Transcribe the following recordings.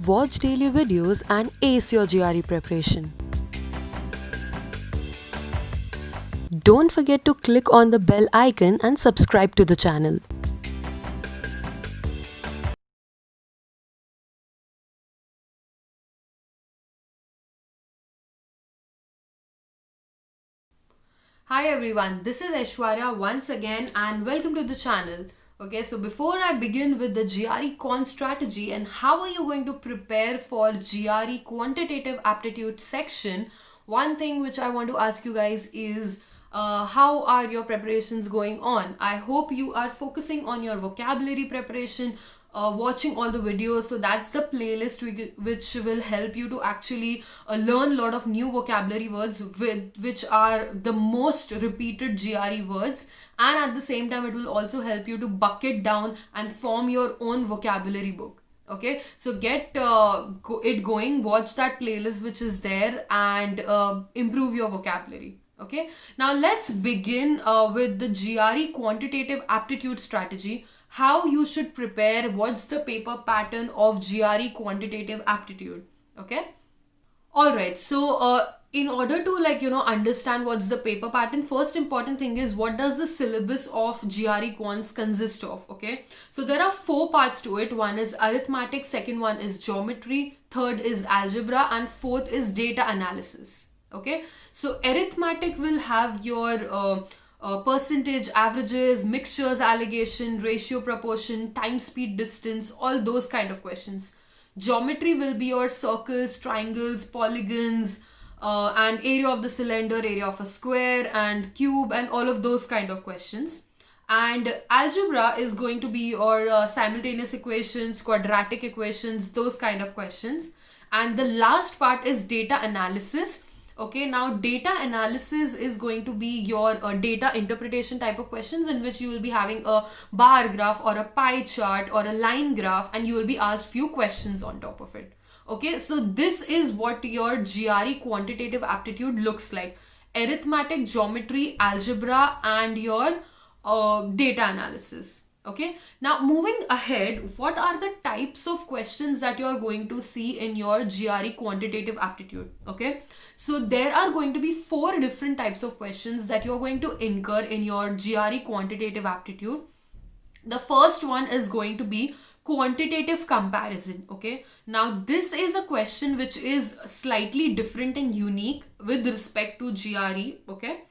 watch daily videos and ace your GRE preparation. Don't forget to click on the bell icon and subscribe to the channel. Hi everyone, this is Aishwarya once again and welcome to the channel. Okay, so before I begin with the GRE Quant strategy and how are you going to prepare for GRE Quantitative Aptitude section, one thing which I want to ask you guys is how are your preparations going on? I hope you are focusing on your vocabulary preparation, watching all the videos. So that's the playlist which will help you to actually learn a lot of new vocabulary words which are the most repeated GRE words, and at the same time it will also help you to bucket down and form your own vocabulary book. Okay, so get it going, watch that playlist which is there, and improve your vocabulary. Okay, now let's begin with the GRE Quantitative Aptitude strategy. How you should prepare, what's the paper pattern of GRE Quantitative Aptitude. Okay, all right, so in order to understand what's the paper pattern, first important thing is what does the syllabus of GRE Quants consist of. Okay, so there are 4 parts to it. One is arithmetic, second one is geometry, third is algebra, and fourth is data analysis. Okay, so arithmetic will have your percentage, averages, mixtures, allegation, ratio, proportion, time, speed, distance, all those kind of questions. Geometry will be your circles, triangles, polygons, and area of the cylinder, area of a square, and cube, and all of those kind of questions. And algebra is going to be your simultaneous equations, quadratic equations, those kind of questions. And the last part is data analysis. Okay, now data analysis is going to be your data interpretation type of questions, in which you will be having a bar graph or a pie chart or a line graph, and you will be asked few questions on top of it. Okay, so this is what your GRE Quantitative Aptitude looks like: arithmetic, geometry, algebra, and your data analysis. Okay, now moving ahead, what are the types of questions that you are going to see in your GRE Quantitative Aptitude? Okay, so there are going to be 4 different types of questions that you're going to incur in your GRE Quantitative Aptitude. The first one is going to be quantitative comparison. Okay, now this is a question which is slightly different and unique with respect to GRE. Okay,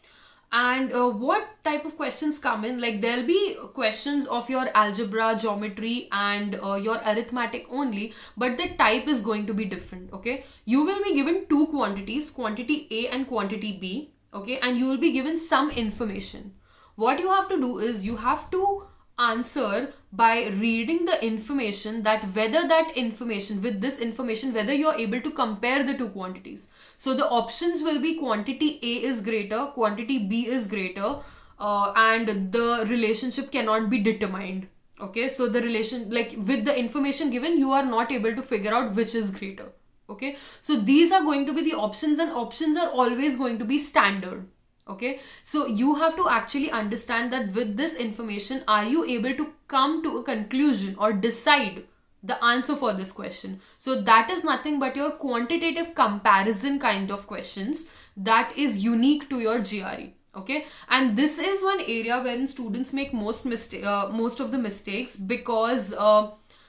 and what type of questions come in? Like, there'll be questions of your algebra, geometry, and your arithmetic only, but the type is going to be different. Okay, you will be given 2 quantities, quantity A and quantity B. Okay, and you will be given some information. What you have to do is you have to answer by reading the information, that whether that information, with this information, whether you're able to compare the 2 quantities. So the options will be quantity A is greater, quantity B is greater, and the relationship cannot be determined. Okay, so the relation, like with the information given, you are not able to figure out which is greater. Okay, so these are going to be the options, and options are always going to be standard. Okay, so you have to actually understand that with this information, are you able to come to a conclusion or decide the answer for this question? So that is nothing but your quantitative comparison kind of questions that is unique to your GRE. Okay, and this is one area wherein students make most of the mistakes, because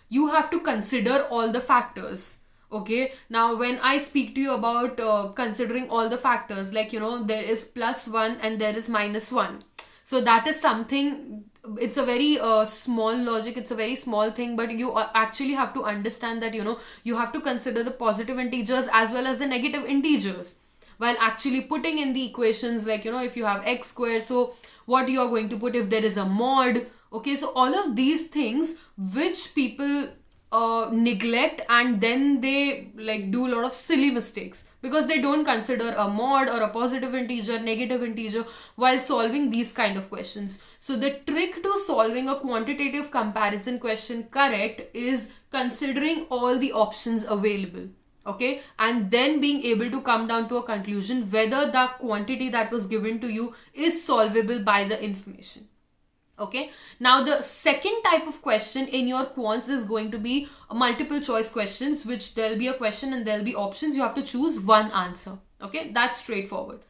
you have to consider all the factors. Okay, now when I speak to you about considering all the factors, like there is +1 and there is -1, so that is something, it's a very small logic, it's a very small thing, but you actually have to understand that you have to consider the positive integers as well as the negative integers while actually putting in the equations. Like if you have x squared, so what you are going to put if there is a mod. Okay, so all of these things which people neglect, and then they do a lot of silly mistakes because they don't consider a mod or a positive integer, negative integer while solving these kind of questions. So the trick to solving a quantitative comparison question correct is considering all the options available. Okay, and then being able to come down to a conclusion whether the quantity that was given to you is solvable by the information. Okay, now the second type of question in your quants is going to be multiple choice questions, which there'll be a question and there'll be options. You have to choose one answer. Okay, that's straightforward.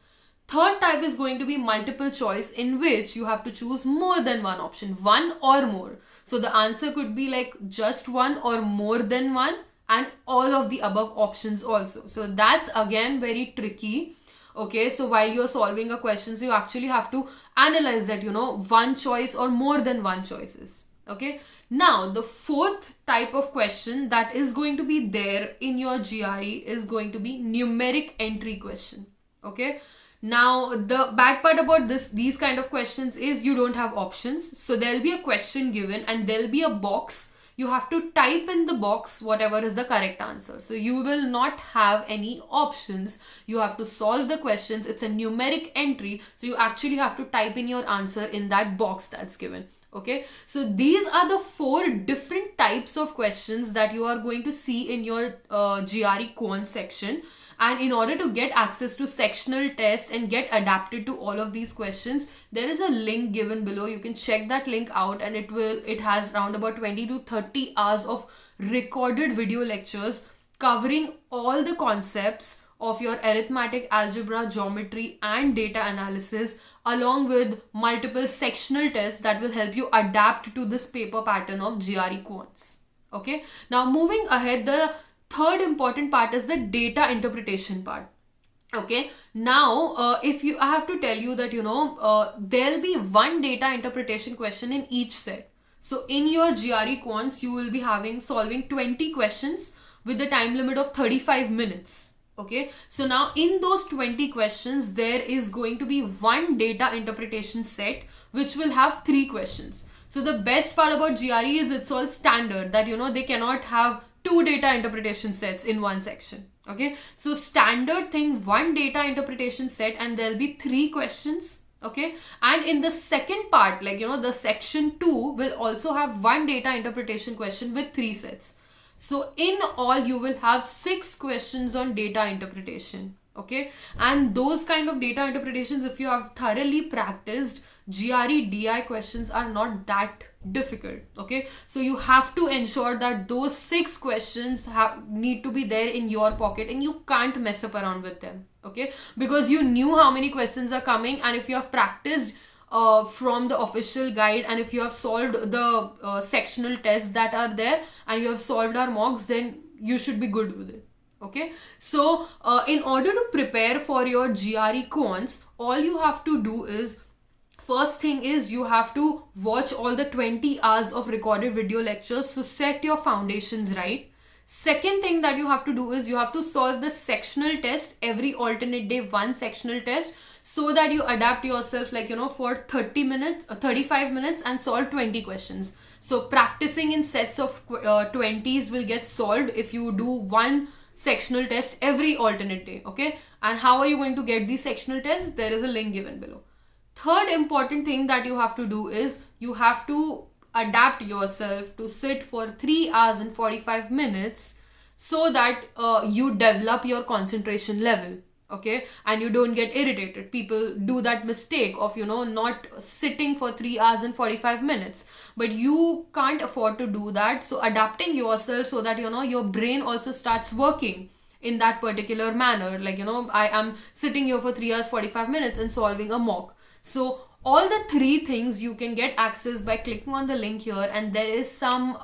Third type is going to be multiple choice, in which you have to choose more than one option, one or more. So the answer could be like just one or more than one, and all of the above options also. So that's again very tricky. Okay, so while you're solving a question, so you actually have to analyze that, one choice or more than one choices. Okay, now the fourth type of question that is going to be there in your GRE is going to be numeric entry question. Okay, now the bad part about these kind of questions is you don't have options. So there'll be a question given and there'll be a box. You have to type in the box whatever is the correct answer. So you will not have any options. You have to solve the questions. It's a numeric entry. So you actually have to type in your answer in that box that's given. Okay, so these are the 4 different types of questions that you are going to see in your GRE Quant section. And in order to get access to sectional tests and get adapted to all of these questions, there is a link given below. You can check that link out, and it has around about 20 to 30 hours of recorded video lectures covering all the concepts of your arithmetic, algebra, geometry and data analysis, along with multiple sectional tests that will help you adapt to this paper pattern of GRE Quants. Okay, now moving ahead, the third important part is the data interpretation part. Okay, now I have to tell you that there'll be one data interpretation question in each set. So in your GRE Quants, you will be solving 20 questions with the time limit of 35 minutes. Okay, so now in those 20 questions, there is going to be one data interpretation set which will have 3 questions. So the best part about GRE is it's all standard, that they cannot have 2 data interpretation sets in one section. Okay, so standard thing, one data interpretation set, and there'll be 3 questions. Okay, and in the second part, the section 2 will also have one data interpretation question with 3 sets. So in all, you will have 6 questions on data interpretation. Okay, and those kind of data interpretations, if you have thoroughly practiced, GRE DI questions are not that difficult. Okay, so you have to ensure that those 6 questions need to be there in your pocket, and you can't mess up around with them. Okay, because you knew how many questions are coming, and if you have practiced from the official guide, and if you have solved the sectional tests that are there, and you have solved our mocks, then you should be good with it. Okay, so in order to prepare for your GRE Quants, all you have to do is, first thing is, you have to watch all the 20 hours of recorded video lectures, so set your foundations right. Second thing that you have to do is, you have to solve the sectional test every alternate day, one sectional test, so that you adapt yourself for 35 minutes and solve 20 questions. So practicing in sets of 20s will get solved if you do one sectional test every alternate day. Okay, and how are you going to get these sectional tests? There is a link given below. Third important thing that you have to do is, you have to adapt yourself to sit for 3 hours and 45 minutes so that you develop your concentration level. Okay, and you don't get irritated. People do that mistake of not sitting for 3 hours and 45 minutes, but you can't afford to do that. So adapting yourself so that your brain also starts working in that particular manner. I am sitting here for 3 hours 45 minutes and solving a mock. So all the 3 things you can get access by clicking on the link here, and there is some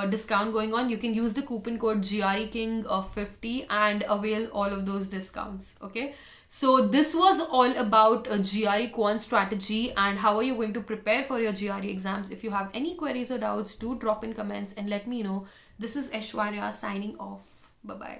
discount going on. You can use the coupon code GREKING50 and avail all of those discounts. Okay, so this was all about GRE Quant strategy and how are you going to prepare for your GRE exams. If you have any queries or doubts, do drop in comments and let me know. This is Aishwarya signing off. Bye bye.